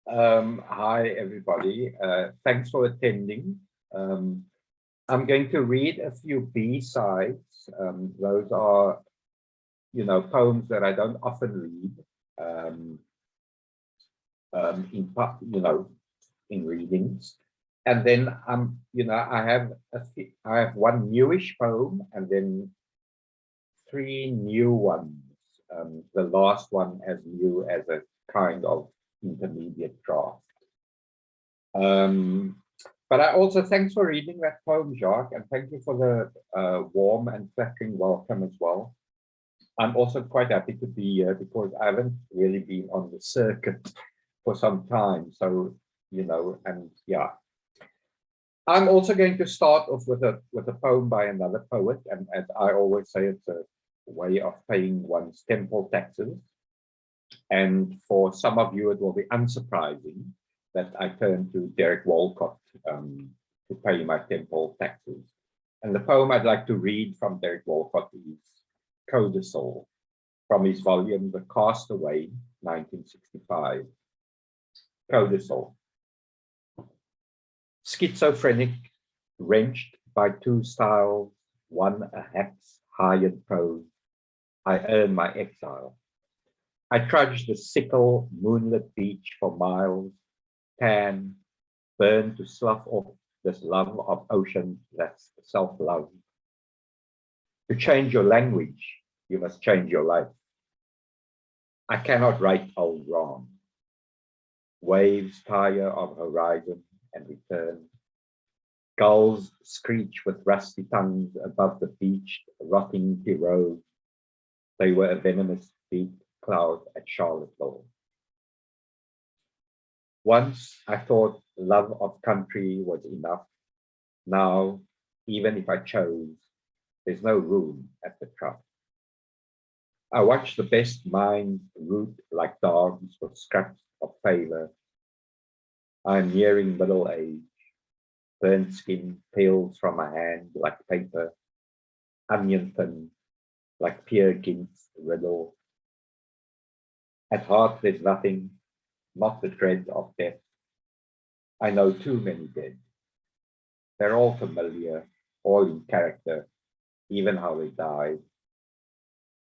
Hi, everybody. Thanks for attending. I'm going to read a few B-sides. Those are, poems that I don't often read um, in readings. And then I have one newish poem and then three new ones. The last one as new as a kind of intermediate draft. But I also thanks for reading that poem, Jacques, and thank you for the warm and flattering welcome as well. I'm also quite happy to be here because I haven't really been on the circuit for some time. So, and yeah. I'm also going to start off with a poem by another poet, and as I always say, it's a way of paying one's temple taxes. And for some of you, it will be unsurprising that I turn to Derek Walcott to pay my temple taxes. And the poem I'd like to read from Derek Walcott is Codicil, from his volume The Castaway, 1965. Codicil. Schizophrenic, wrenched by two styles, one a hack's hired prose, I earn my exile. I trudge the sickle, moonlit beach for miles, tan, burn to slough off this love of ocean that's self-love. To change your language, you must change your life. I cannot right old wrong. Waves tire of horizon and return. Gulls screech with rusty tongues above the beached, rotting pirogue. They were a venomous beak cloud at Charlottesville. Once I thought love of country was enough. Now, even if I chose, there's no room at the trough. I watch the best minds root like dogs for scraps of favor. I'm nearing middle age. Burnt skin peels from my hand like paper, onion thin, like Peer Gynt's riddle. At heart, there's nothing, not the dread of death. I know too many dead. They're all familiar, all in character, even how they died.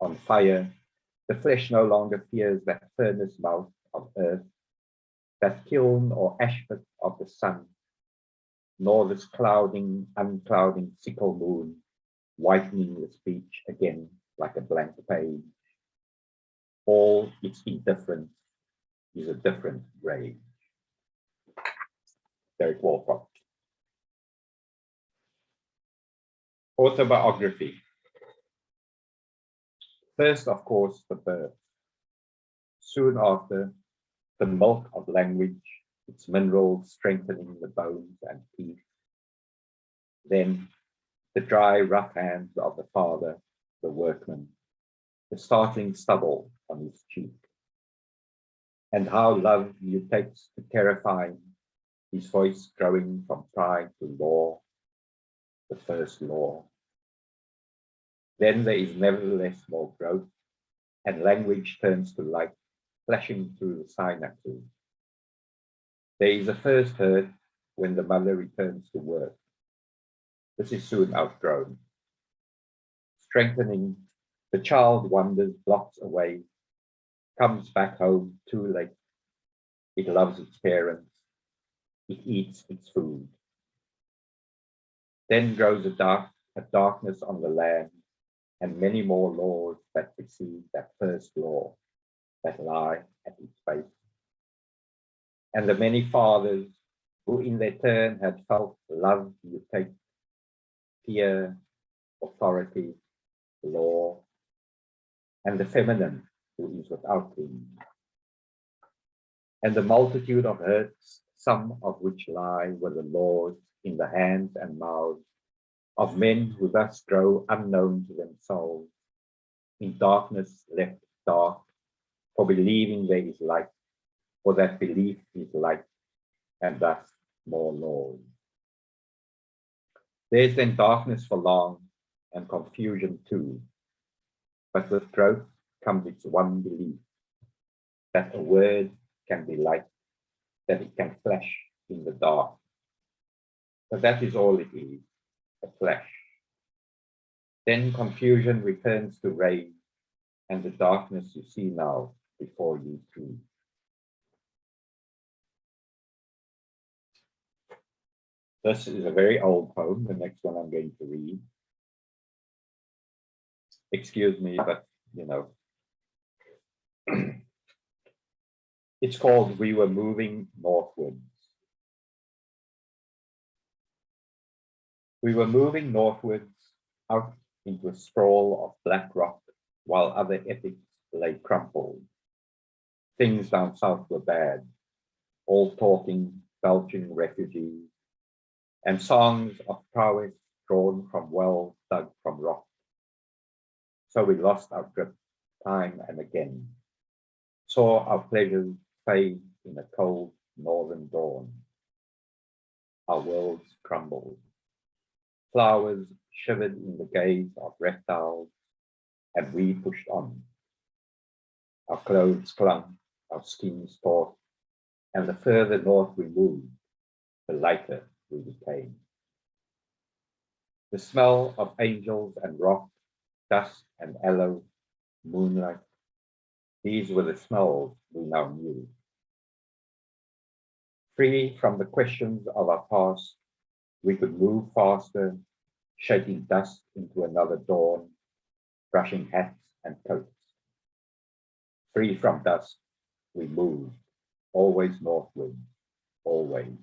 On fire, the flesh no longer fears that furnace mouth of earth, that kiln or ash pit of the sun, nor this clouding, unclouding sickle moon, whitening the speech again like a blank page. All its indifference is a different rage. Derek Walcott. Autobiography. First, of course, the birth. Soon after, the milk of language, its minerals strengthening the bones and teeth. Then, the dry, rough hands of the father, the workman, the startling stubble on his cheek. And how love mutates to terrifying, his voice growing from pride to law, the first law. Then there is nevertheless more growth, and language turns to light, flashing through the synapses. There is a first hurt when the mother returns to work. This is soon outgrown. Strengthening, the child wanders blocks away, comes back home too late. It loves its parents. It eats its food. Then grows a darkness on the land, and many more laws that precede that first law that lie at its base. And the many fathers who in their turn had felt love mutate, fear, authority, law, and the feminine who is without wings. And the multitude of hurts, some of which lie with the laws in the hands and mouths of men who thus grow unknown to themselves, in darkness left dark, for believing there is light, for that belief is light, and thus more laws. There's then darkness for long, and confusion too, but with growth comes its one belief, that a word can be light, that it can flash in the dark. But that is all it is, a flash. Then confusion returns to rage, and the darkness you see now before you too. This is a very old poem, the next one I'm going to read. Excuse me, but you know. It's called We Were Moving Northwards. We were moving northwards out into a sprawl of black rock while other epics lay crumpled. Things down south were bad, all talking, belching refugees, and songs of prowess drawn from wells dug from rock. So we lost our grip time and again, saw our pleasures fade in a cold northern dawn. Our worlds crumbled. Flowers shivered in the gaze of reptiles, and we pushed on. Our clothes clung, our skins taut, and the further north we moved, the lighter we became. The smell of angels and rock, dust and aloe, moonlight, these were the smells we now knew. Free from the questions of our past, we could move faster, shaking dust into another dawn, brushing hats and coats. Free from dust, we moved, always northward, always.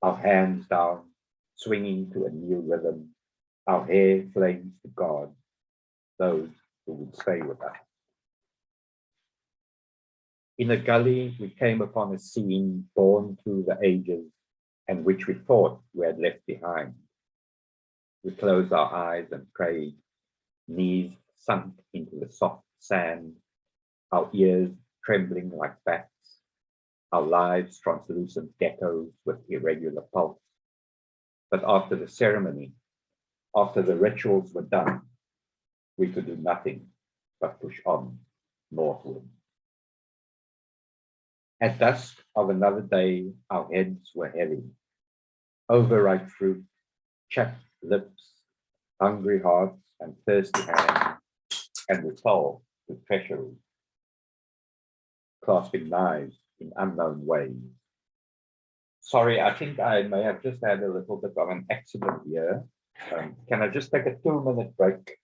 Our hands down, swinging to a new rhythm, our hair flames to God, those who would stay with us. In a gully, we came upon a scene born through the ages and which we thought we had left behind. We closed our eyes and prayed, knees sunk into the soft sand, our ears trembling like bats, our lives translucent geckos with irregular pulse. But after the ceremony, after the rituals were done, we could do nothing but push on northward. At dusk of another day, our heads were heavy. Overripe fruit, chapped lips, hungry hearts, and thirsty hands, and we fell to treachery, clasping knives in unknown ways. Sorry, I think I may have just had a little bit of an accident here. Can I just take a 2-minute break?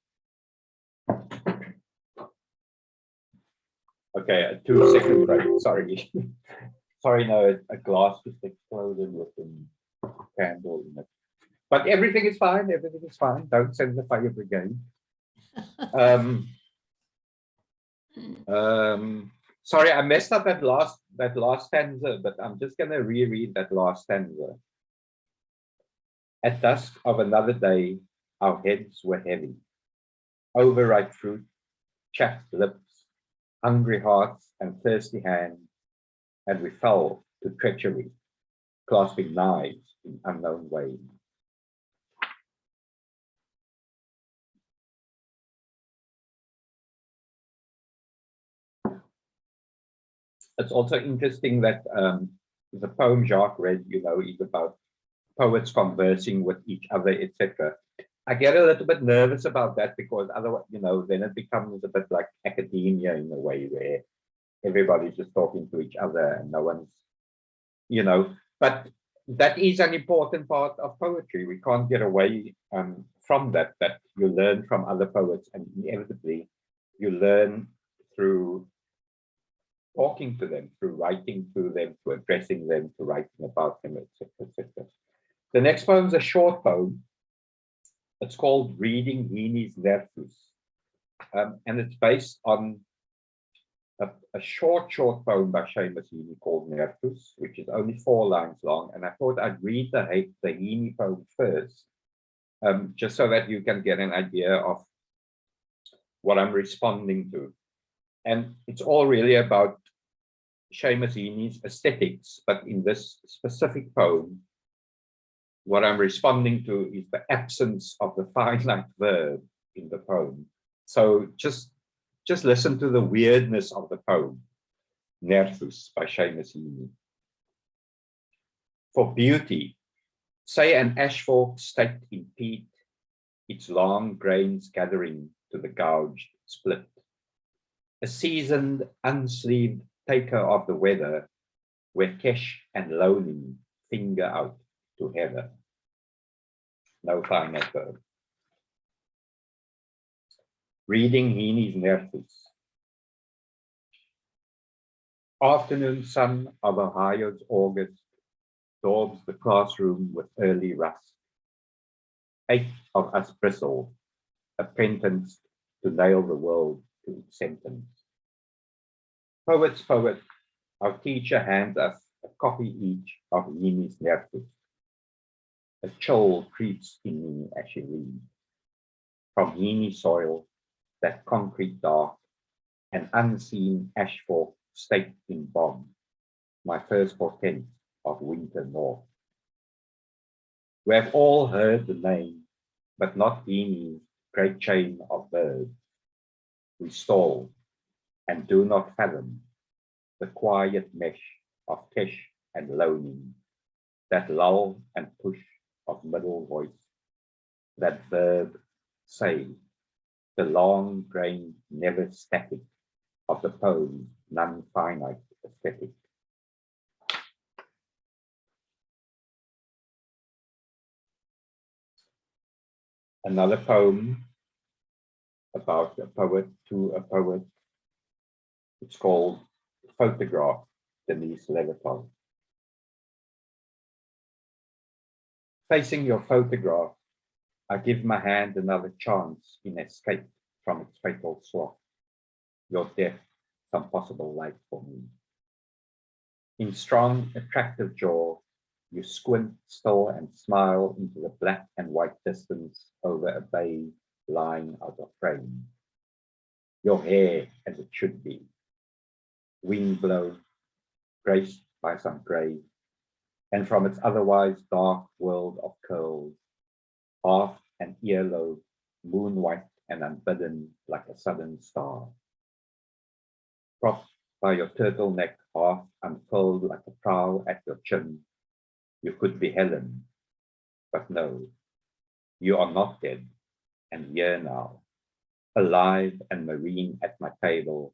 Okay, a 2-second break, sorry. Sorry, no, a glass just exploded with a candle in it. But everything is fine, everything is fine. Don't send the fire brigade. Sorry, I messed up that last stanza, but I'm just gonna reread that last stanza. At dusk of another day, our heads were heavy. Overripe fruit, chapped lips, hungry hearts and thirsty hands, and we fell to treachery, clasping knives in unknown ways. It's also interesting that the poem Jacques read, you know, is about poets conversing with each other, etc. I get a little bit nervous about that because otherwise, you know, then it becomes a bit like academia in a way where everybody's just talking to each other and no one's, you know, but that is an important part of poetry. We can't get away from that you learn from other poets, and inevitably you learn through talking to them, through writing to them, to addressing them, to writing about them, etc., etc. The next poem is a short poem. It's called Reading Heaney's Nervus, and it's based on a short poem by Seamus Heaney called Nervus, which is only 4 lines long. And I thought I'd read the Heaney poem first, just so that you can get an idea of what I'm responding to. And it's all really about Seamus Heaney's aesthetics, but in this specific poem, what I'm responding to is the absence of the finite verb in the poem. So just listen to the weirdness of the poem. Nerthus by Seamus Heaney. For beauty, say an ash fork staked in peat, its long grains gathering to the gouged split. A seasoned, unsleeved taker of the weather, where Kesh and Lonin finger out to heather. No final verb. Reading Heaney's Nerthus. Afternoon sun of Ohio's August daubs the classroom with early rust. 8 of us bristle, apprentice to nail the world to its sentence. Poet's poet, our teacher hands us a copy each of Heaney's Nerthus. A chill creeps in me as she reads. From Heaney soil, that concrete dark, an unseen ash fork staked in bog, my first portent of winter north. We have all heard the name, but not Heaney's great chain of birds. We stall and do not fathom the quiet mesh of Kesh and Lonin, that lull and push of middle voice, that verb say, the long grain never static of the poem non-finite aesthetic. Another poem about a poet to a poet. It's called Photograph, Denise Levertov. Facing your photograph, I give my hand another chance in escape from its fatal sloth. Your death, some possible life for me. In strong, attractive jaw, you squint still and smile into the black and white distance over a bay lying out of frame. Your hair as it should be, wind blown, graced by some grey, and from its otherwise dark world of curls, half an earlobe, moon white and unbidden like a sudden star. Propped by your turtleneck half unfurled like a prow at your chin, you could be Helen, but no, you are not dead, and here now, alive and marine at my table,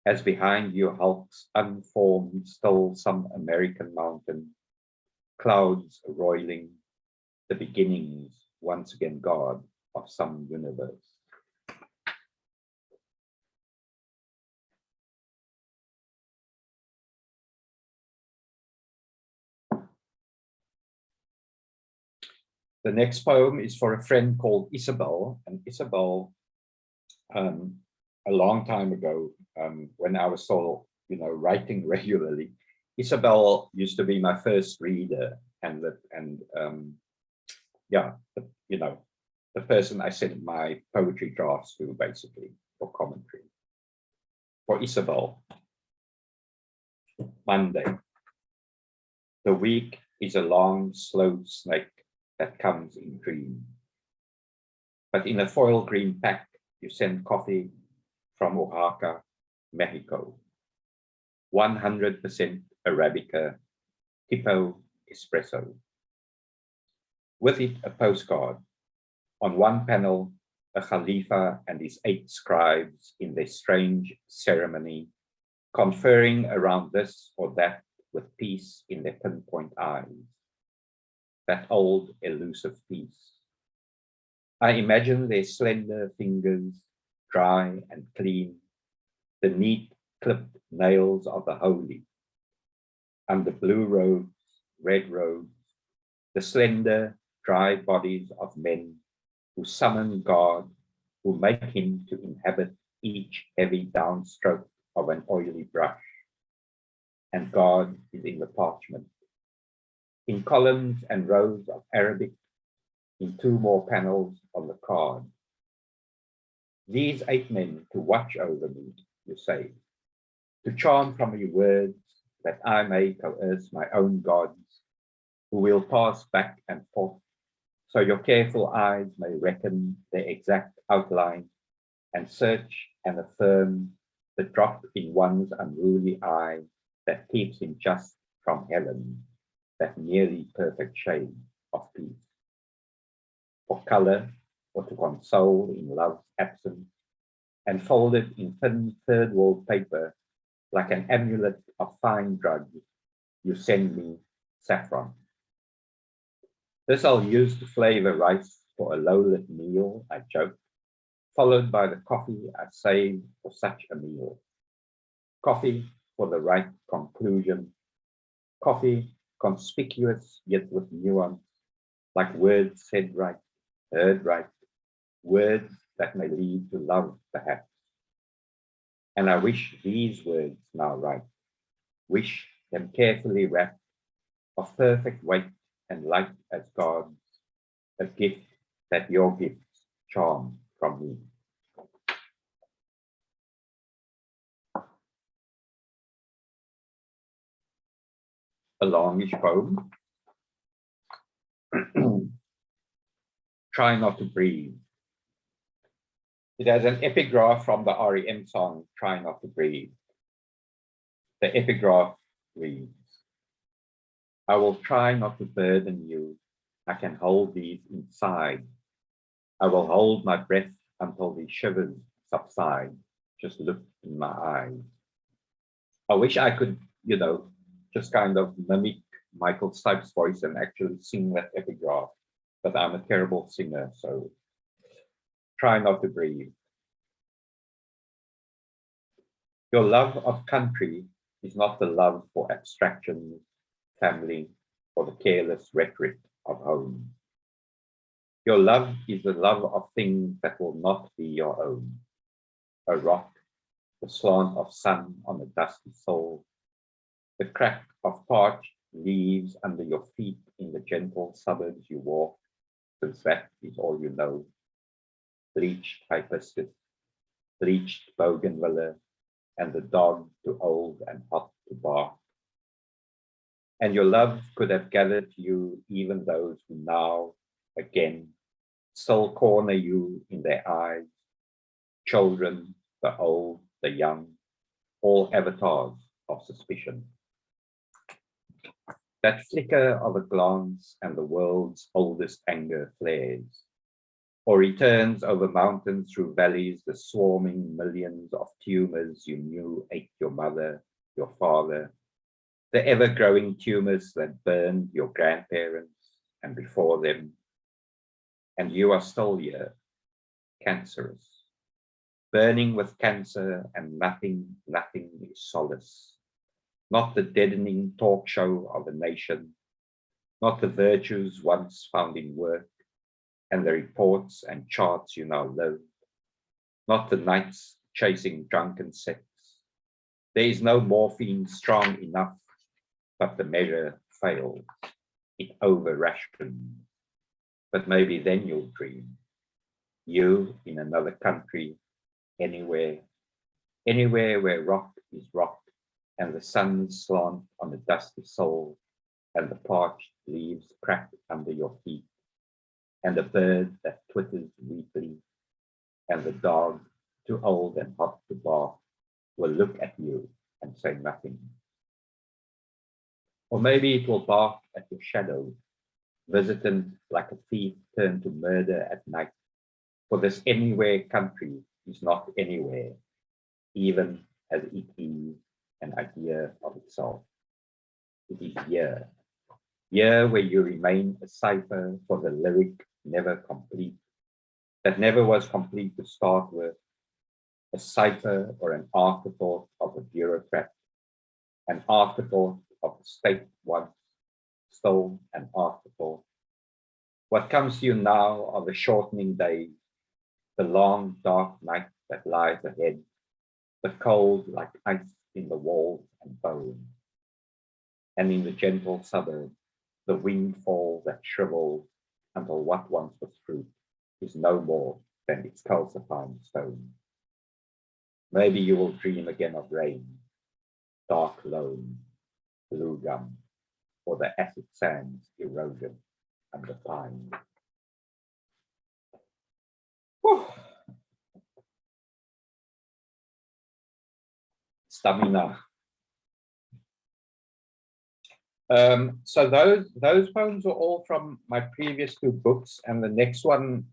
as behind you hulks unformed still some American mountain, clouds roiling, the beginnings once again God of some universe. The next poem is for a friend called Isabel, and Isabel, a long time ago, when I was still, writing regularly, Isabel used to be my first reader, and the person I sent my poetry drafts to, basically, for commentary. For Isabel, Monday. The week is a long, slow snake that comes in cream. But in a foil green pack, you send coffee from Oaxaca, Mexico. 100% Arabica, tipo espresso. With it, a postcard. On one panel, a Khalifa and his 8 scribes in their strange ceremony, conferring around this or that with peace in their pinpoint eyes. That old elusive peace. I imagine their slender fingers, dry and clean, the neat clipped nails of the holy, and the blue robes, red robes, the slender, dry bodies of men who summon God, who make him to inhabit each heavy downstroke of an oily brush. And God is in the parchment, in columns and rows of Arabic, in 2 more panels on the card. These 8 men to watch over me, you say, to charm from your words that I may coerce my own gods, who will pass back and forth, so your careful eyes may reckon their exact outline and search and affirm the drop in one's unruly eye that keeps him just from heaven, that nearly perfect shade of peace. For color, or to console in love's absence, and folded in thin third world paper, like an amulet of fine drug, you send me saffron. This I'll use to flavor rice for a low-lit meal, I joke, followed by the coffee I saved for such a meal. Coffee for the right conclusion. Coffee conspicuous yet with nuance, like words said right, heard right, words that may lead to love, perhaps. And I wish these words now right, wish them carefully wrapped, of perfect weight and light as God's, a gift that your gifts charm from me. A longish poem. Try not to breathe. It has an epigraph from the REM song, Try Not to Breathe. The epigraph reads, I will try not to burden you. I can hold these inside. I will hold my breath until the shivers subside. Just look in my eyes. I wish I could, just kind of mimic Michael Stipe's voice and actually sing that epigraph, but I'm a terrible singer, so try not to breathe. Your love of country is not the love for abstractions, family, or the careless rhetoric of home. Your love is the love of things that will not be your own. A rock, the slant of sun on a dusty soul, the crack of parched leaves under your feet in the gentle suburbs you walk, since that is all you know. Bleached hibiscus, bleached bougainvillea, and the dog too old and hot to bark. And your love could have gathered you even those who now, again, still corner you in their eyes, children, the old, the young, all avatars of suspicion. That flicker of a glance and the world's oldest anger flares, or returns over mountains through valleys, the swarming millions of tumors you knew ate your mother, your father, the ever-growing tumors that burned your grandparents and before them. And you are still here, cancerous, burning with cancer, and nothing is solace. Not the deadening talk show of a nation, not the virtues once found in work, and the reports and charts you now live, not the nights chasing drunken sex. There is no morphine strong enough, but the measure failed. It over-rationed. But maybe then you'll dream. You in another country, anywhere where rock is rock, and the sun slant on the dusty soul, and the parched leaves crack under your feet, and a bird that twitters weakly, and the dog, too old and hot to bark, will look at you and say nothing. Or maybe it will bark at your shadow, visitant like a thief turned to murder at night. For this anywhere country is not anywhere, even as it is an idea of itself. It is here where you remain a cipher for the lyric never complete, that never was complete to start with, a cipher or an afterthought of a bureaucrat, an afterthought of the state once, still an afterthought. What comes to you now are the shortening days, the long dark night that lies ahead, the cold like ice in the walls and bones, and in the gentle suburbs, the windfall that shrivels until what once was fruit is no more than its calcifying stone. Maybe you will dream again of rain, dark loam, blue gum, or the acid sands erosion under pine. Whew. stamina. So those poems are all from my previous two books, and the next one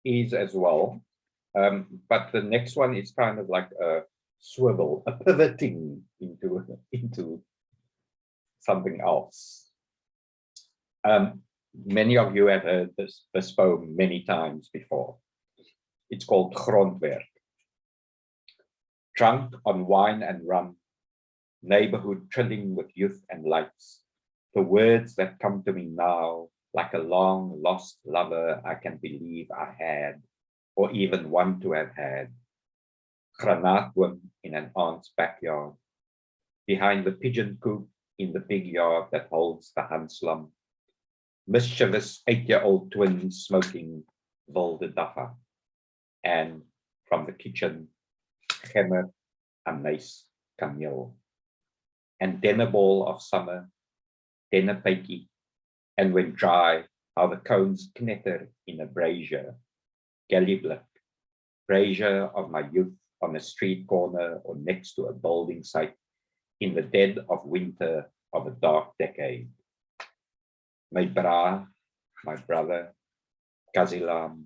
is as well. But the next one is kind of like a swivel, a pivoting into something else. Many of you have heard this poem many times before. It's called Grondwerk. Drunk on wine and rum, neighborhood trilling with youth and lights, the words that come to me now, like a long lost lover I can believe I had, or even want to have had. Granaatboom in an aunt's backyard, behind the pigeon coop in the big yard that holds the Hanslum, mischievous 8-year-old twins smoking wilde dagga, and from the kitchen, gemmer, anys, kameel, and dennebal of summer, dennepytjie, and when dry, how the cones knetter in a brazier, gallyblik, brazier of my youth on a street corner or next to a building site in the dead of winter of a dark decade. My bra, my brother, Kazilam,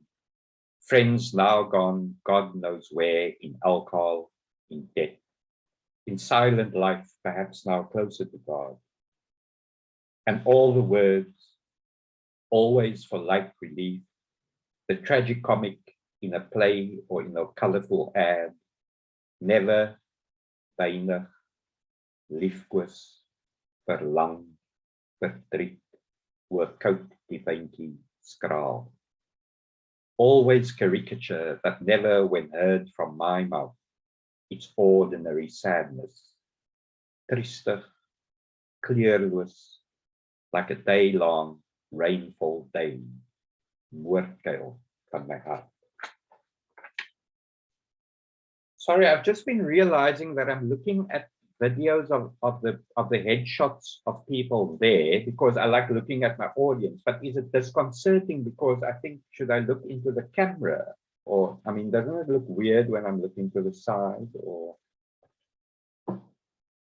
friends now gone, God knows where, in alcohol, in death, in silent life, perhaps now closer to God. And all the words, always for light relief, the tragic comic in a play or in a colorful ad, never, weinig, liefkoos, verlang, verdriet, oor koud die vyntjie skraal. Always caricature that never, when heard from my mouth, its ordinary sadness, triestig, kleurloos, like a day-long rainfall day, moordkuil van my heart. Sorry, I've just been realizing that I'm looking at videos of the headshots of people there because I like looking at my audience, but is it disconcerting because I think, should I look into the camera? Or, I mean, doesn't it look weird when I'm looking to the side? Or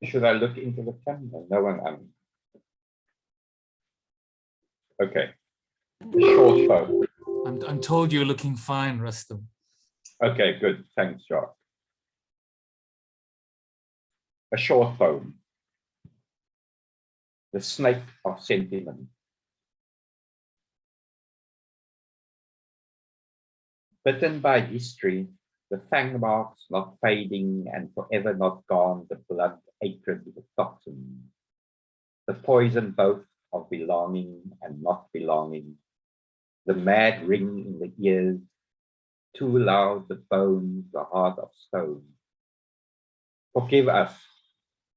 should I look into the camera? No one, okay. Short poem. I'm told you're looking fine, Rustum. Okay, good. Thanks, Jacques. A short poem. The Snake of Sentiment. Bitten by history, the fang marks not fading and forever not gone, the blood acrid with toxin. The poison both of belonging and not belonging. The mad ring in the ears, too loud the bones, the heart of stone. Forgive us,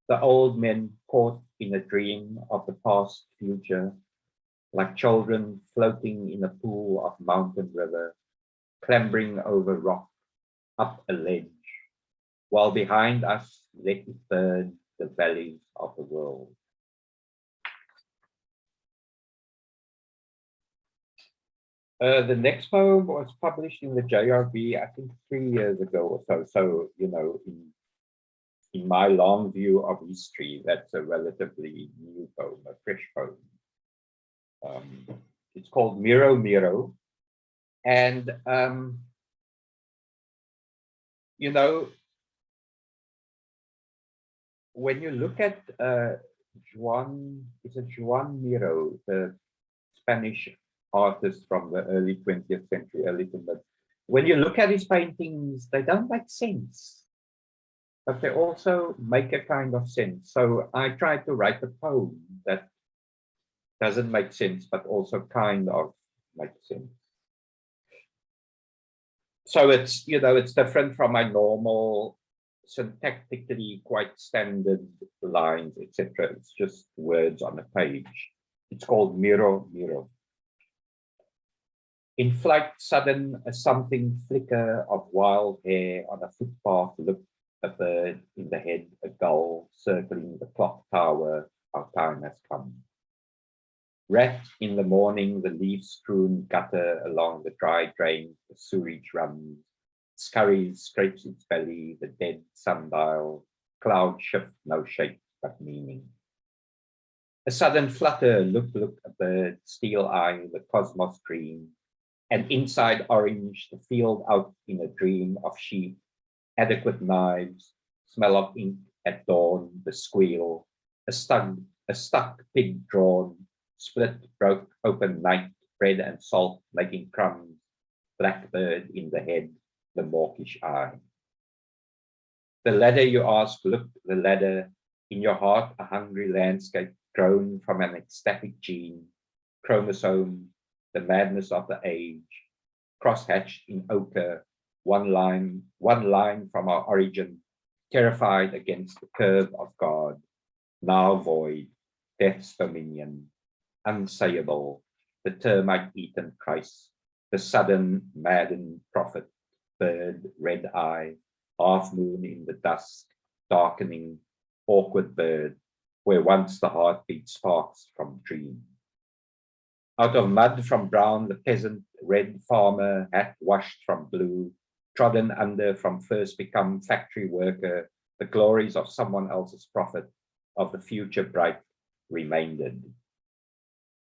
the old men caught in a dream of the past future, like children floating in a pool of mountain river, clambering over rock, up a ledge, while behind us let it burn the valleys of the world. The next poem was published in the JRB, I think 3 years ago or so. So, you know, in my long view of history, that's a relatively new poem, a fresh poem. It's called Miro Miro. And, you know, when you look at Juan Miro, the Spanish artist from the early 20th century, early to mid, when you look at his paintings, they don't make sense, but they also make a kind of sense. So I tried to write a poem that doesn't make sense, but also kind of makes sense. So it's, you know, it's different from my normal syntactically quite standard lines, etc. It's just words on a page. It's called Miro Miro. In flight, sudden, a something flicker of wild hair on a footpath, looked a bird in the head, a gull circling the clock tower, our time has come. Rat in the morning, the leaf-strewn gutter along the dry drain, the sewage runs, scurries, scrapes its belly, the dead sundial, cloud shift, no shape but meaning. A sudden flutter, look, a bird, steel eye, the cosmos green, and inside orange, the field out in a dream of sheep, adequate knives, smell of ink at dawn, the squeal, a stuck pig drawn, split, broke, open night, bread and salt making crumbs, blackbird in the head, the mawkish eye. The ladder you ask, look, the ladder, in your heart a hungry landscape grown from an ecstatic gene, chromosome, the madness of the age, crosshatched in ochre, one line from our origin, terrified against the curve of God, now void, death's dominion, unsayable, the termite-eaten Christ, the sudden maddened prophet, bird, red eye, half moon in the dusk, darkening, awkward bird, where once the heartbeat sparks from dream. Out of mud from brown, the peasant, red farmer, hat washed from blue, trodden under from first become factory worker, the glories of someone else's prophet, of the future bright, remaindered.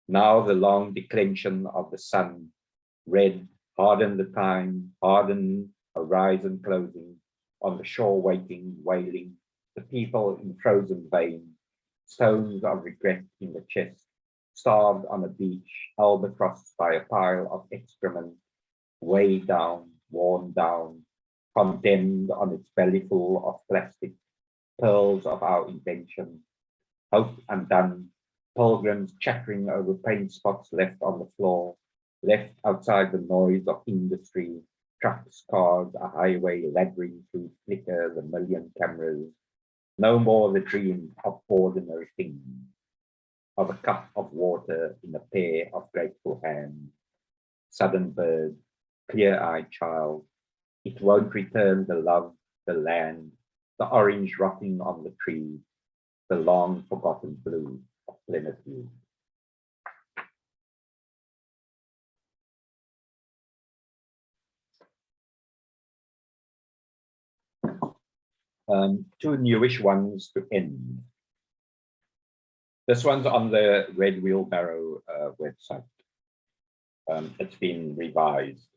Now the long declension of the sun, red, harden the time, harden horizon closing, on the shore waiting, wailing, the people in frozen vein, stones of regret in the chest, starved on a beach, albatrossed by a pile of excrement, weighed down, worn down, condemned on its bellyful of plastic, pearls of our invention, hope undone, pilgrims chattering over paint spots left on the floor, left outside the noise of industry, trucks, cars, a highway labyrinth through flicker the million cameras, no more the dream of ordinary things, of a cup of water in a pair of grateful hands, sudden bird, clear-eyed child, it won't return the love, the land, the orange rotting on the tree, the long forgotten blue of plenitude. Two newish ones to end. This one's on the Red Wheelbarrow website. It's been revised.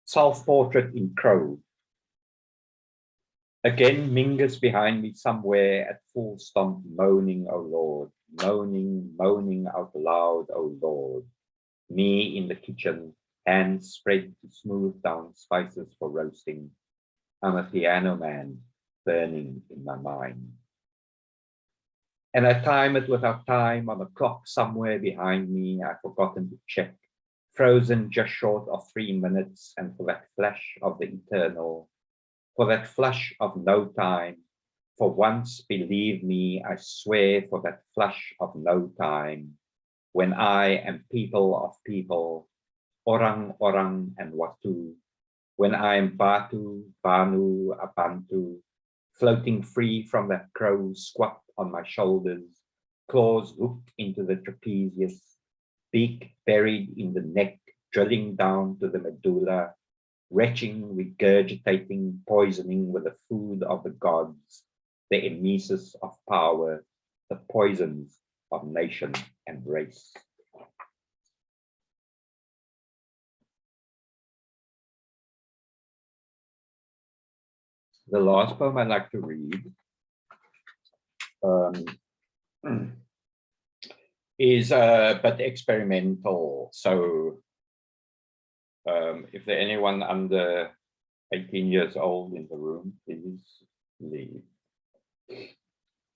Self-portrait in crow. Again mingers behind me somewhere at full stomp, moaning, oh Lord, moaning out loud, oh Lord. Me in the kitchen, hands spread to smooth down spices for roasting. I'm a piano man, burning in my mind. And I time it without time on a clock somewhere behind me. I've forgotten to check, frozen just short of 3 minutes, and for that flash of the eternal, for that flush of no time, for once, believe me, I swear, for that flush of no time, when I am people of people, orang and watu, when I am Batu, Banu, Abantu, floating free from that crow squat on my shoulders, claws hooked into the trapezius, beak buried in the neck, drilling down to the medulla, retching, regurgitating, poisoning with the food of the gods, the emesis of power, the poisons of nation and race. The last poem I'd like to read is but experimental. So if there's anyone under 18 years old in the room, please leave.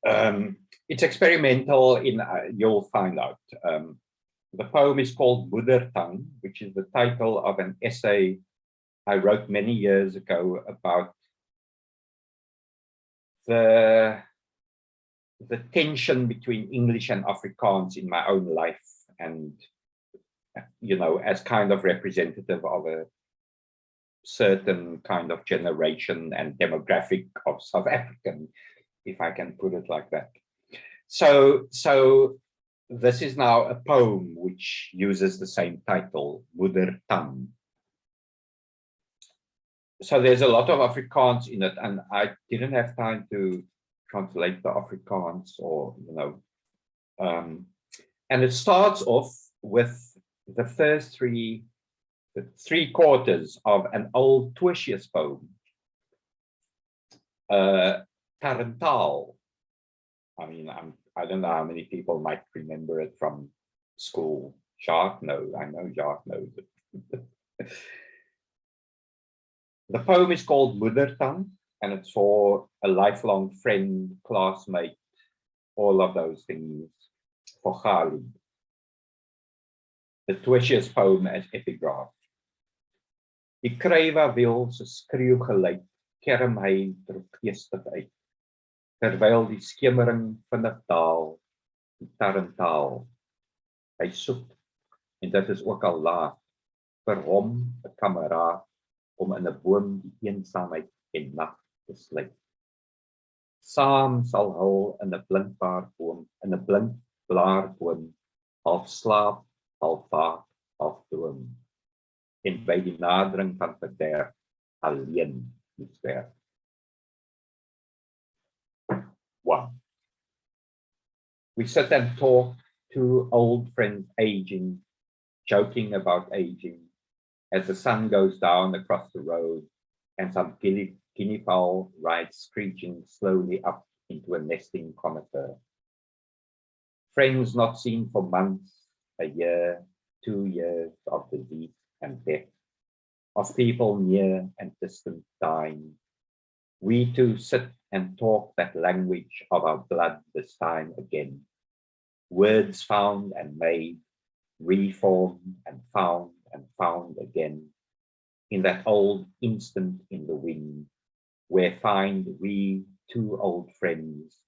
It's experimental in, you'll find out. The poem is called Moedertang, which is the title of an essay I wrote many years ago about the tension between English and Afrikaans in my own life, and, you know, as kind of representative of a certain kind of generation and demographic of South African, if I can put it like that. So this is now a poem which uses the same title, Moedertang. So there's a lot of Afrikaans in it, and I didn't have time to translate the Afrikaans or, and it starts off with the first three quarters of an old Tertius poem, Tarantaal. I mean, I don't know how many people might remember it from school. Jacques knows, I know Jacques knows it. The poem is called Moedertang, and it's for a lifelong friend, classmate, all of those things, for Gali. The Tertius poem as epigraph. Die krywawiel se skreeugeluid kerm hy droefgeestig uit, terwyl die skemering vinnig daal, die Tarantaal. Hy soek, en dit is ook al laat, vir hom 'n kameraad om in 'n boom die eensaamheid en nag te sluit. Saam sal hul in 'n blinkblaarboom, half slaap, half waak, half droom, en by die nadering van verderf alleen moet sterf. 1. We sit and talk, two old friends aging, joking about aging, as the sun goes down across the road and some guinea fowl rides screeching slowly up into a nesting conifer. Friends not seen for months, a year, 2 years of disease and death, of people near and distant dying. We two sit and talk that language of our blood this time again. Words found and made, reformed and found again, in that old instant in the wind, where find we two old friends,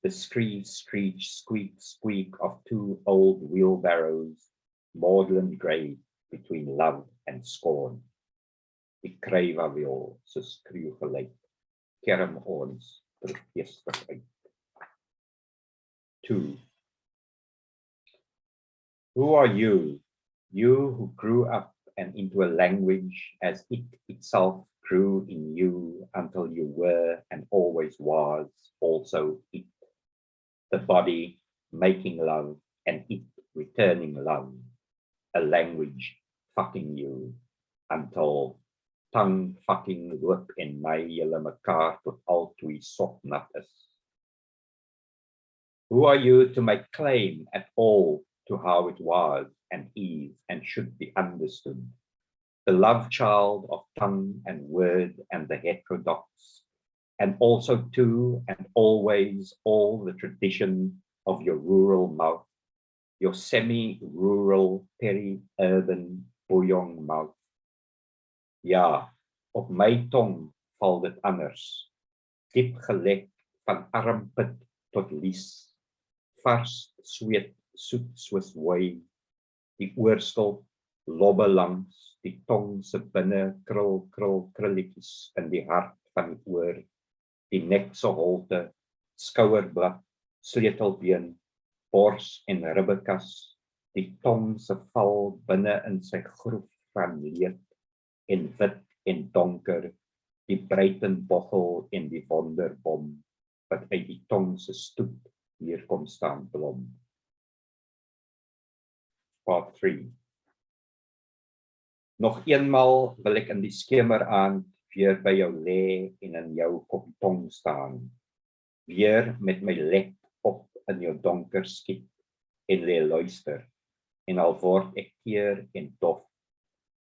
the screech, screech, squeak, squeak of two old wheelbarrows, maudlin grey between love and scorn. Die krywawiel se skreeugeluid kerm ons droefgeestig uit. 2. Who are you? You who grew up and into a language as it itself grew in you until you were and always was also it. The body making love and it returning love. A language fucking you until tongue fucking loop en my julle mekaar tot al twee sopnat is. Who are you to make claim at all to how it was and is and should be understood? The love child of tongue and word and the heterodox, and also too and always all the tradition of your rural mouth, your semi-rural, peri-urban bouillon mouth. Ja, op my tong val dit anders, diep gelek van armpit tot lies, vars sweet soet soos hooi, die oorskulp lobbe langs, die tong se binne krulletjies in die hart van die oor, die nek se holte, skouerblad, sleutelbeen, bors en ribbekas, die tong se val binne in sy groef van leed en wit en donker, die breitenboggel en die wonderbom, wat uit die tong se stoep hier kom staan blom. Part 3. Nog eenmaal wil ek in die skemeraand weer by jou lê en in jou kop tong staan, weer met my lek op in jou donker skiet en lê luister, en al word ek teer en dof,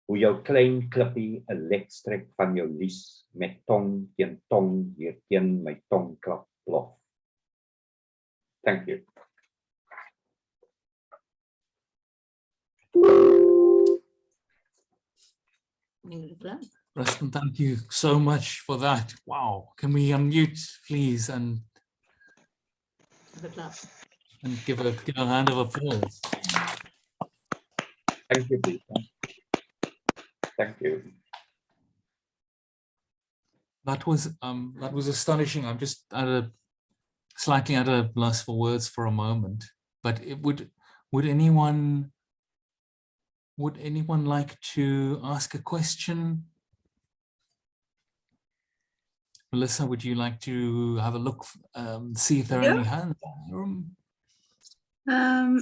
hoe jou klein klippie 'n lek strek van jou lies met tong teen tong weer teen my tongklap plof. Thank you. Rustum, thank you so much for that. Wow. Can we unmute, please, and give a hand of applause? Thank you, Peter. Thank you. That was astonishing. I'm just slightly at a loss for words for a moment. But would anyone like to ask a question? Melissa, would you like to have a look, see if there are Yeah. any hands in the room?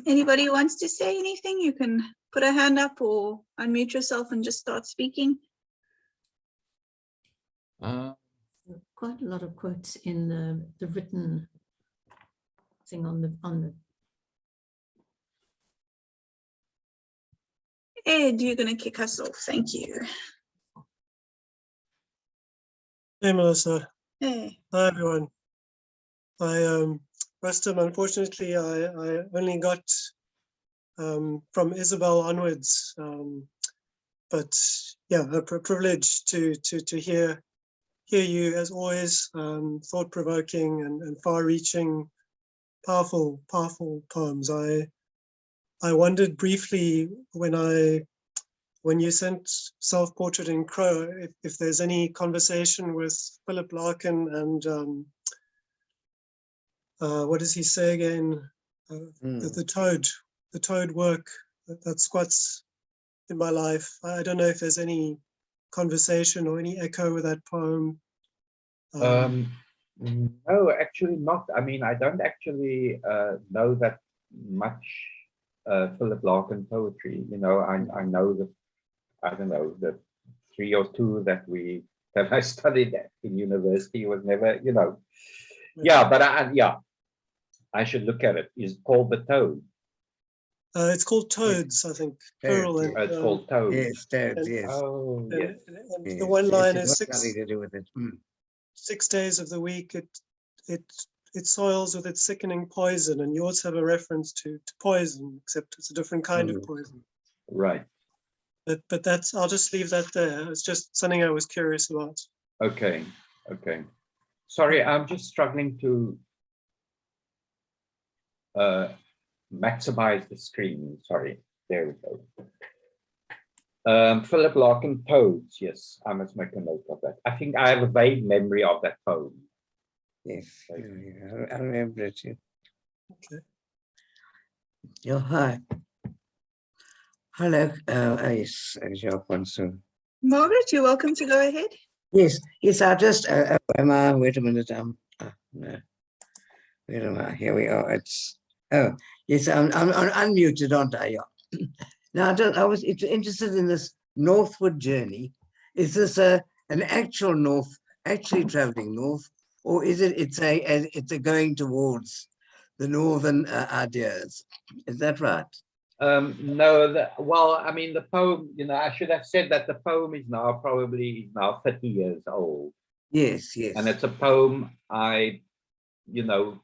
Anybody who wants to say anything, you can put a hand up or unmute yourself and just start speaking. Quite a lot of quotes in the written thing on the. Ed, you're going to kick us off. Thank you. Hey, Melissa. Hey. Hi, everyone. Rustum, unfortunately, I only got from Isabel onwards, but yeah, a privilege to hear you as always, thought-provoking and far-reaching, powerful poems. I wondered briefly when you sent Self-Portrait in Crow, if there's any conversation with Philip Larkin and what does he say again? The toad work that squats in my life. I don't know if there's any conversation or any echo with that poem. No, actually not. I mean, I don't actually know that much Philip Larkin poetry. You know, I know the, I don't know, the 3 or 2 that I studied in university was never, you know. Yeah, but I should look at it. It's called The Toad. It's called Toads, I think. Plural. Toads, And, It's called Toad. Yes, Toads, yes. Oh, yes. and Yes, the one yes, line it is was 6 something to do with it. 6 days of the week it soils with its sickening poison, and yours have a reference to poison, except it's a different kind of poison. Right. But that's, I'll just leave that there. It's just something I was curious about. Okay. Okay. Sorry, I'm just struggling to maximize the screen. Sorry. There we go. Philip Larkin, Toads. Yes, I must make a note of that. I think I have a vague memory of that poem. Yes, I remember it. Yeah. Okay. Yeah, hi. Hello, yes, Jacques Monsoon. Margaret, you're welcome to go ahead. Yes, I just, wait a minute, no. Where am I? Here we are, oh, yes, I'm unmuted, aren't I? Yeah. Now, I was interested in this northward journey. Is this an actual actually traveling north, or is it's a going towards the northern ideas? Is that right? No, well, I mean, the poem, you know, I should have said that the poem is probably 30 years old. Yes, yes. And it's a poem I, you know,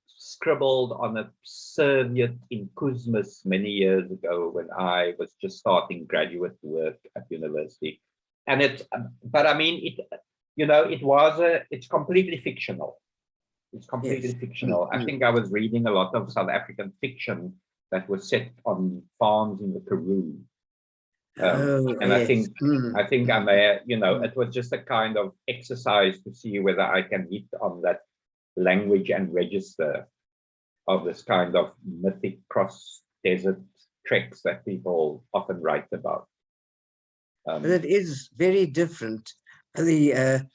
scribbled on a serviette in Kuzmas many years ago when I was just starting graduate work at university. And but I mean, you know, it's completely fictional. It's completely Yes. fictional. I think I was reading a lot of South African fiction that was set on farms in the Karoo. And yes. I think I may, you know, it was just a kind of exercise to see whether I can hit on that language and register of this kind of mythic cross desert treks that people often write about. But it is very different. The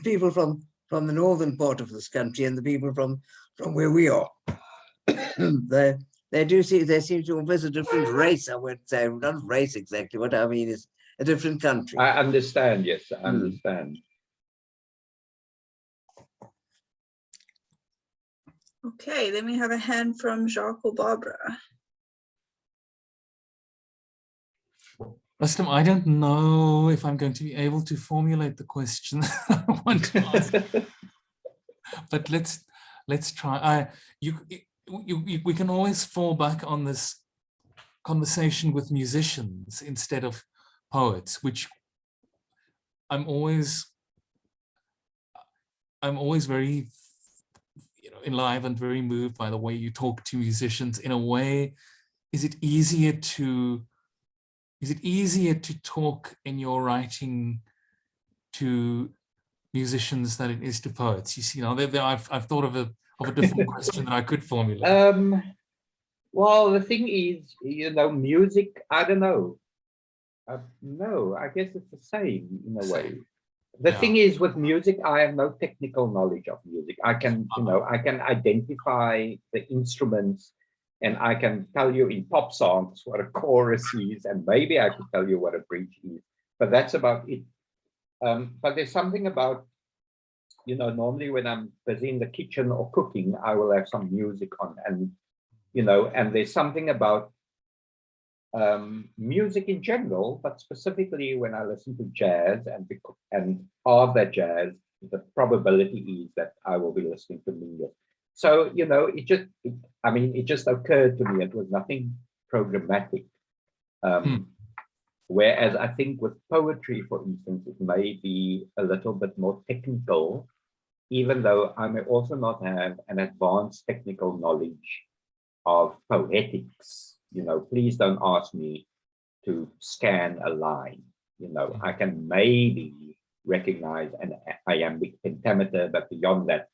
people from the northern part of this country and the people from where we are, they seem to almost a different race. I would say, not race exactly. What I mean is a different country. I understand. Yes, I understand. Okay, then we have a hand from Jacques or Barbara. Rustum, I don't know if I'm going to be able to formulate the question I want to ask, but let's try. We can always fall back on this conversation with musicians instead of poets, which I'm always very, you know, enlivened, very moved by the way you talk to musicians. In a way, is it easier to talk in your writing to musicians than it is to poets? You see, now I've thought of a different question that I could formulate. Well, the thing is, you know, music, I don't know. No, I guess it's the same in a way. The Yeah. thing is with music, I have no technical knowledge of music. I can, I can identify the instruments and I can tell you in pop songs what a chorus is, and maybe I could tell you what a bridge is, but that's about it. But there's something about, normally when I'm busy in the kitchen or cooking, I will have some music on, and, and there's something about music in general, but specifically when I listen to jazz and of that jazz, the probability is that I will be listening to music. So, it just occurred to me, it was nothing programmatic. Whereas I think with poetry, for instance, it may be a little bit more technical, even though I may also not have an advanced technical knowledge of poetics. Please don't ask me to scan a line. I can maybe recognize an iambic pentameter, but beyond that,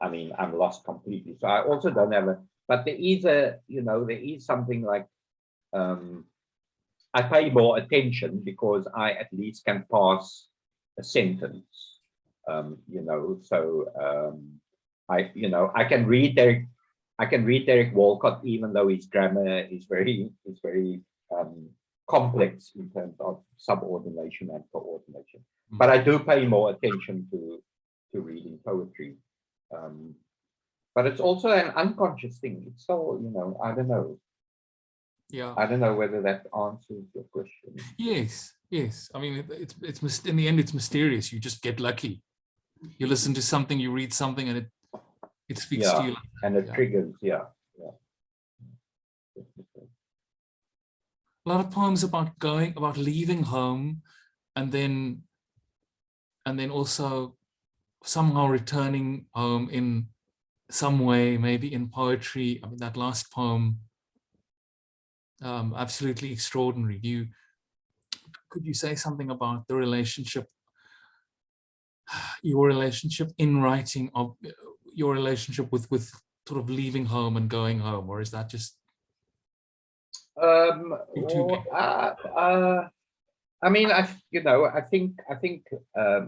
I'm lost completely. So I also don't have but there is there is something like, I pay more attention because I at least can pass a sentence, I can read Derek Walcott, even though his grammar is very complex in terms of subordination and coordination. But I do pay more attention to reading poetry. But it's also an unconscious thing. It's so, I don't know. Yeah. I don't know whether that answers your question. Yes. It's in the end, it's mysterious. You just get lucky. You listen to something, you read something, and it speaks to you. And it triggers, yeah. A lot of poems about leaving home, and then also somehow returning home in some way, maybe in poetry. That last poem, absolutely extraordinary. Could you say something about the relationship, your relationship in writing, of your relationship with sort of leaving home and going home, or is that just I think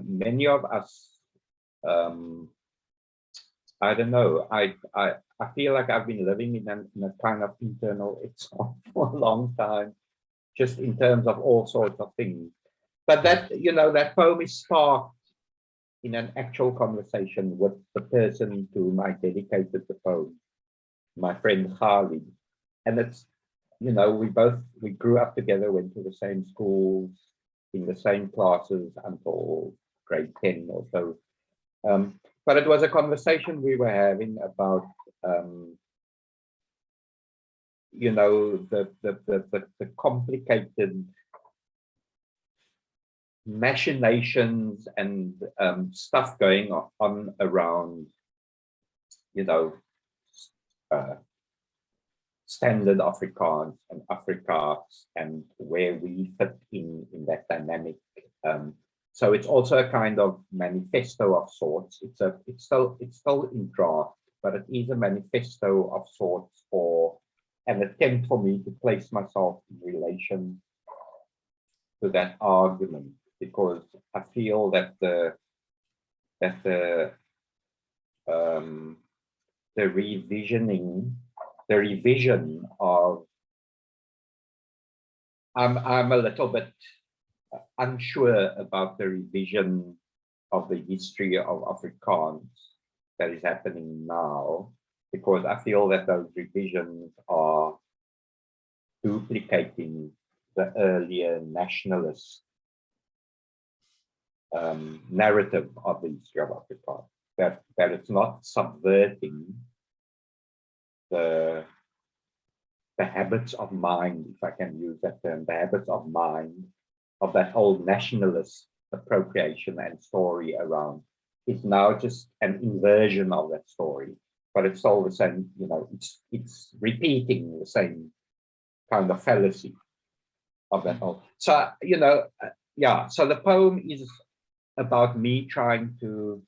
many of us, I don't know, I feel like I've been living in a kind of internal exile for a long time, just in terms of all sorts of things. But that, that poem is sparked in an actual conversation with the person to whom I dedicated the poem, my friend Khalid. And it's, we grew up together, went to the same schools, in the same classes until grade 10 or so. But it was a conversation we were having about, the complicated machinations and stuff going on around, standard Afrikaans and Afrikaans, and where we fit in that dynamic. So it's also a kind of manifesto of sorts. It's still in draft, but it is a manifesto of sorts, for an attempt for me to place myself in relation to that argument, because I feel that the revision of, I'm a little bit unsure about the revision of the history of Afrikaans that is happening now, because I feel that those revisions are duplicating the earlier nationalist narrative of the history of Afrikaans, that it's not subverting the habits of mind, if I can use that term, the habits of mind of that old nationalist appropriation and story around. It's now just an inversion of that story, but it's all the same, it's repeating the same kind of fallacy of that whole. So, so the poem is about me trying to,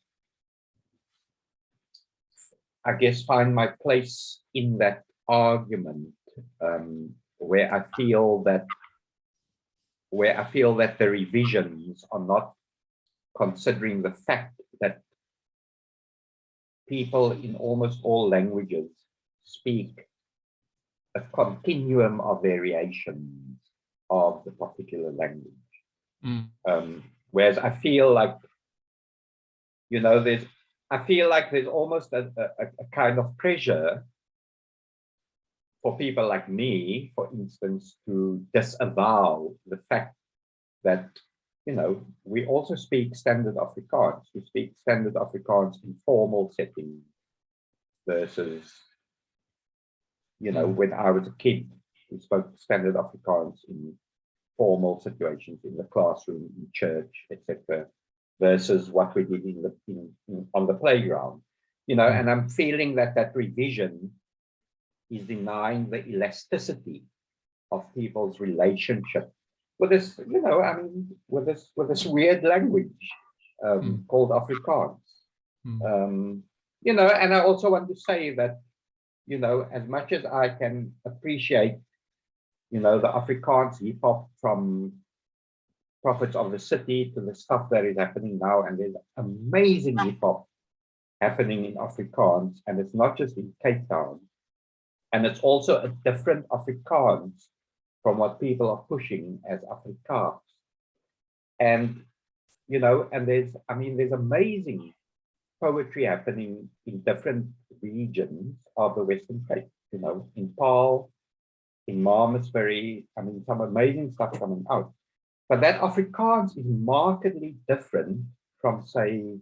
I guess, find my place in that argument, where I feel that the revisions are not considering the fact that people in almost all languages speak a continuum of variations of the particular language. Whereas I feel like, you know, I feel like there's almost a kind of pressure for people like me, for instance, to disavow the fact that, you know, we also speak standard Afrikaans. We speak standard Afrikaans in formal settings versus, you know, when I was a kid, we spoke standard Afrikaans in formal situations, in the classroom, in church, etc., versus what we did on the playground. You know, and I'm feeling that that revision is denying the elasticity of people's relationship with this, you know, I mean, with this weird language called Afrikaans. You know, and I also want to say that, you know, as much as I can appreciate, you know, the Afrikaans hip hop from Prophets of the City to the stuff that is happening now, and there's amazing hip hop happening in Afrikaans, and it's not just in Cape Town, and it's also a different Afrikaans from what people are pushing as Afrikaans. And, you know, and there's amazing poetry happening in different regions of the Western Cape, you know, in Paarl, in Malmesbury, I mean, some amazing stuff coming out. But that Afrikaans is markedly different from, say,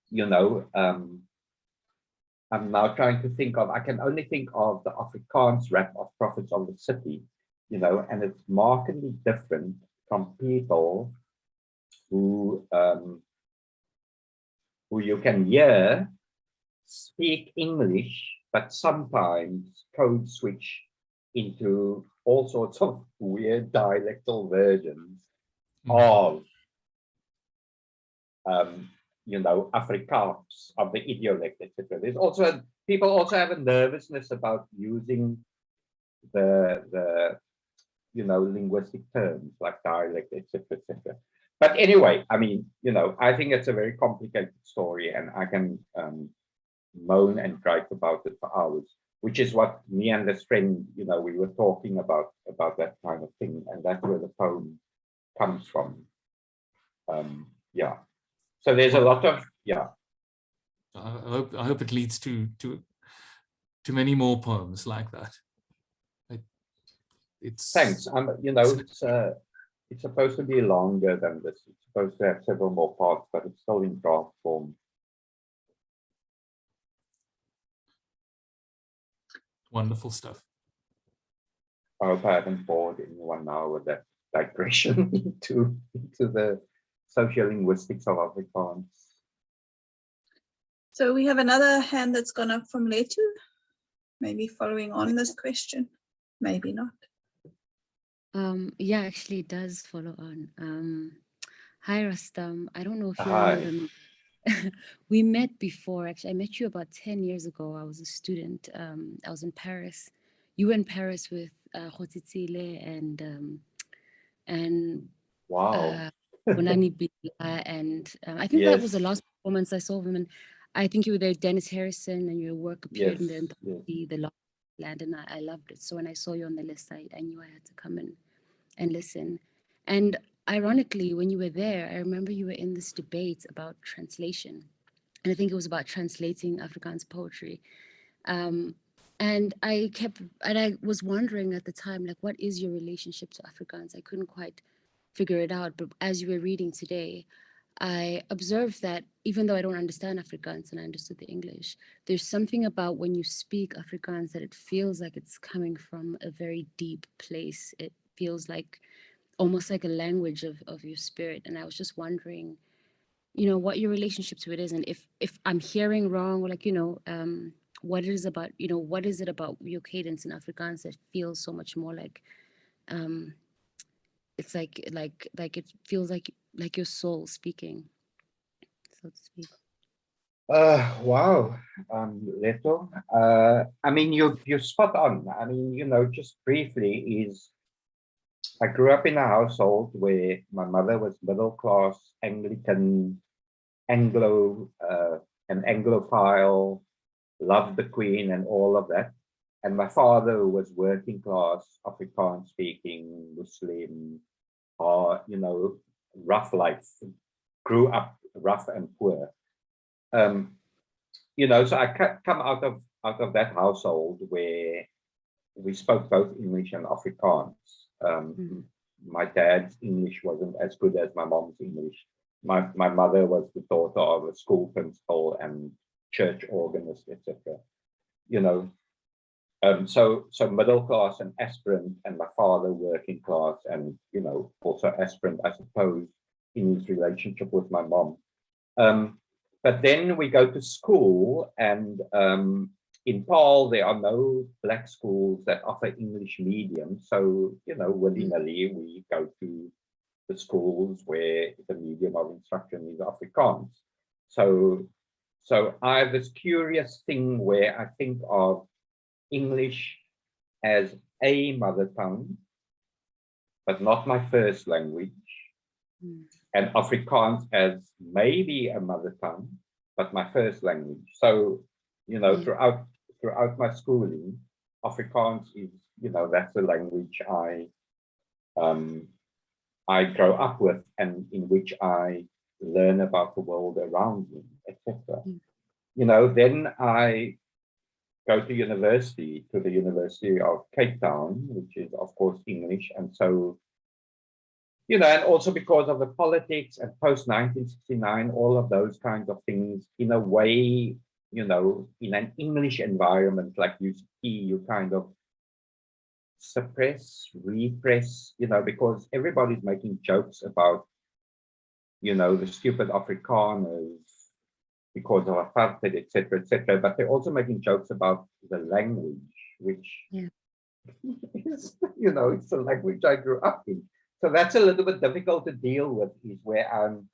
you know, I'm now trying to think of, I can only think of the Afrikaans rap of Prophets of the City, you know, and it's markedly different from people who you can hear speak English, but sometimes code switch into all sorts of weird dialectal versions of, you know, Afrikaans, of the idiolect, etc. There's also, people also have a nervousness about using the you know, linguistic terms like dialect, etc., etc. But anyway, I mean, you know, I think it's a very complicated story, and I can moan and gripe about it for hours, which is what me and this friend, you know, we were talking about that kind of thing, and that's where the poem comes from. Yeah. So there's a lot of, yeah. I hope it leads to many more poems like that. It's thanks. You know, it's supposed to be longer than this. It's supposed to have several more parts, but it's still in draft form. Wonderful stuff. I hope I haven't bored anyone now with that digression into the sociolinguistics of Afrikaans. So we have another hand that's gone up from Letu, maybe following on this question, maybe not. Yeah, actually it does follow on. Hi Rustum, I don't know if you Hi. remember me. We met before, actually I met you about 10 years ago. I was a student, I was in Paris. You were in Paris with Khotitsile and Wow. Bonani Bila, and I think that was the last performance I saw of him, and I think you were there, Dennis Harrison, and your work appeared in the anthology, The Lost Land, and I loved it. So when I saw you on the list, I knew I had to come in and listen. And ironically, when you were there, I remember you were in this debate about translation, and I think it was about translating Afrikaans poetry. And I was wondering at the time, like, what is your relationship to Afrikaans? I couldn't quite figure it out, but as you were reading today, I observed that even though I don't understand Afrikaans and I understood the English, there's something about when you speak Afrikaans that it feels like it's coming from a very deep place. It feels like almost like a language of your spirit. And I was just wondering, you know, what your relationship to it is, and if I'm hearing wrong, or like, you know, what it is about, you know, what is it about your cadence in Afrikaans that feels so much more like, it's like it feels like your soul speaking, so to speak. Wow, Leto. I mean, you're spot on. I mean, you know, just briefly is I grew up in a household where my mother was middle class, Anglican, an Anglophile, loved the Queen and all of that. And my father was working class, Afrikaans speaking, Muslim, you know, rough life, grew up rough and poor. You know, so I come out of that household where we spoke both English and Afrikaans. My dad's English wasn't as good as my mom's English. My mother was the daughter of a school principal and church organist, etc. You know, so middle class and aspirant, and my father working class, and you know, also aspirant, I suppose, in his relationship with my mom. But then we go to school, and in Paarl, there are no black schools that offer English medium. So, you know, willy-nilly, we go to the schools where the medium of instruction is Afrikaans. So I have this curious thing where I think of English as a mother tongue, but not my first language, and Afrikaans as maybe a mother tongue, but my first language. So, you know, throughout my schooling, Afrikaans is, you know, that's the language I grow up with, and in which I learn about the world around me, etc. You know, then I go to the University of Cape Town, which is of course English, and so, you know, and also because of the politics and post 1969, all of those kinds of things, in a way, you know, in an English environment like UCT, you kind of suppress, repress, you know, because everybody's making jokes about, you know, the stupid Afrikaners because of apartheid, etc., etc. But they're also making jokes about the language, which is, you know, it's the language I grew up in. So that's a little bit difficult to deal with, is where I'm,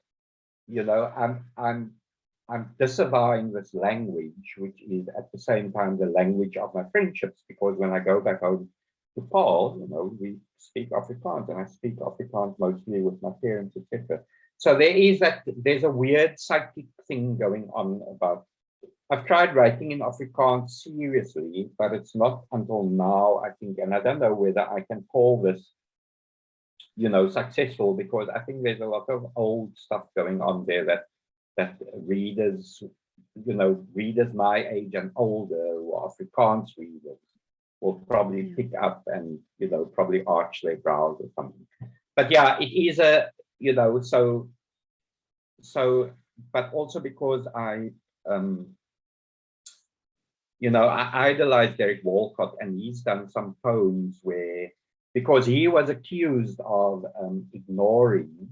you know, I'm disavowing this language, which is at the same time the language of my friendships, because when I go back home to Paarl, you know, we speak Afrikaans, and I speak Afrikaans mostly with my parents, etc. So there's a weird psychic thing going on about, I've tried writing in Afrikaans seriously, but it's not until now, I think, and I don't know whether I can call this, you know, successful, because I think there's a lot of old stuff going on there that readers, you know, readers my age and older, or Afrikaans readers, will probably pick up and, you know, probably arch their brows or something. But yeah, it is a, you know, so, but also because I, you know, I idolize Derek Walcott, and he's done some poems where, because he was accused of ignoring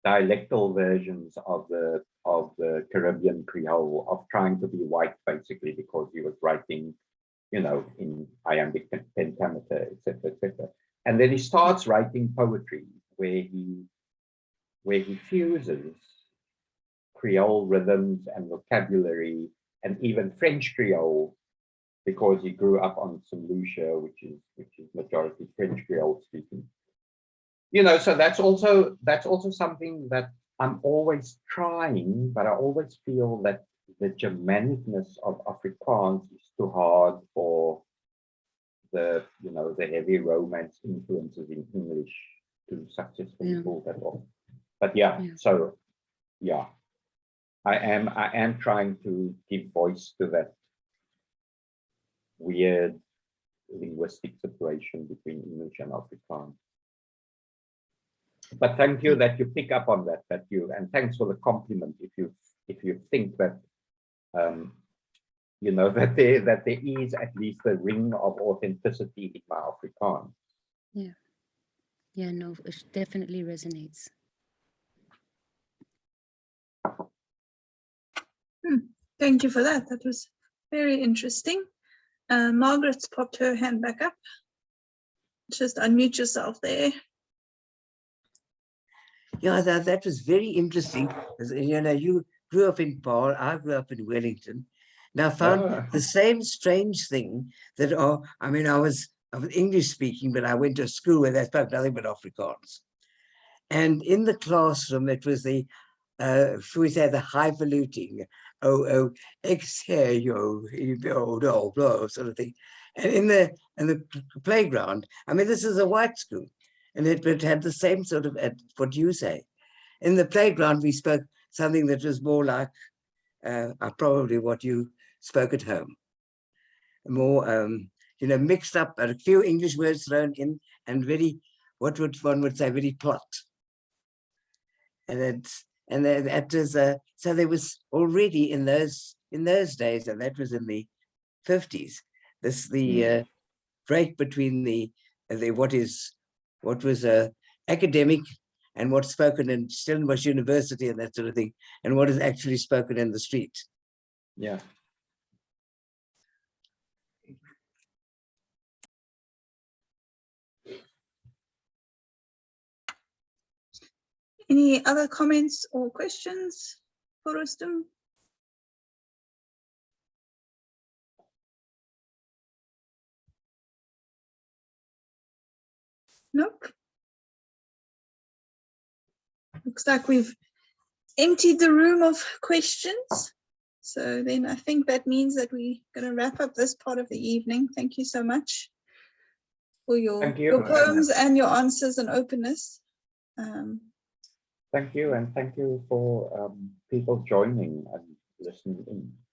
dialectal versions of the Caribbean Creole, of trying to be white, basically, because he was writing, you know, in iambic pentameter, etc., etc. And then he starts writing poetry where he fuses Creole rhythms and vocabulary, and even French Creole, because he grew up on St. Lucia, which is majority French Creole speaking. You know, so that's also something that I'm always trying, but I always feel that the Germanicness of Afrikaans is too hard for the, you know, the heavy Romance influences in English to successfully pull that off. But so yeah, I am trying to give voice to that weird linguistic situation between English and Afrikaans. But thank you that you pick up on that, and thanks for the compliment. If you think that, you know, that there is at least a ring of authenticity in my Afrikaans. Yeah, no, it definitely resonates. Thank you for that. That was very interesting. Margaret's popped her hand back up. Just unmute yourself there. Yeah, that was very interesting. You know, you grew up in Paarl, I grew up in Wellington. Now I found the same strange thing that, I mean, I was was English speaking, but I went to a school where they spoke nothing but Afrikaans. And in the classroom, it was the, shall we say, the highfalutin, sort of thing. And in the playground, I mean, this is a white school, and it had the same sort of, what you say. In the playground, we spoke something that was more like probably what you spoke at home. More, you know, mixed up, a few English words thrown in, and very, what would one would say, very plot. And that was so there was already in those days, and that was in the 50s. The break between the what was academic and what's spoken in Stellenbosch University and that sort of thing, and what is actually spoken in the street. Yeah. Any other comments or questions for Rustum? Nope. Looks like we've emptied the room of questions. So then I think that means that we're going to wrap up this part of the evening. Thank you so much for your poems and your answers and openness. Thank you, and thank you for people joining and listening in.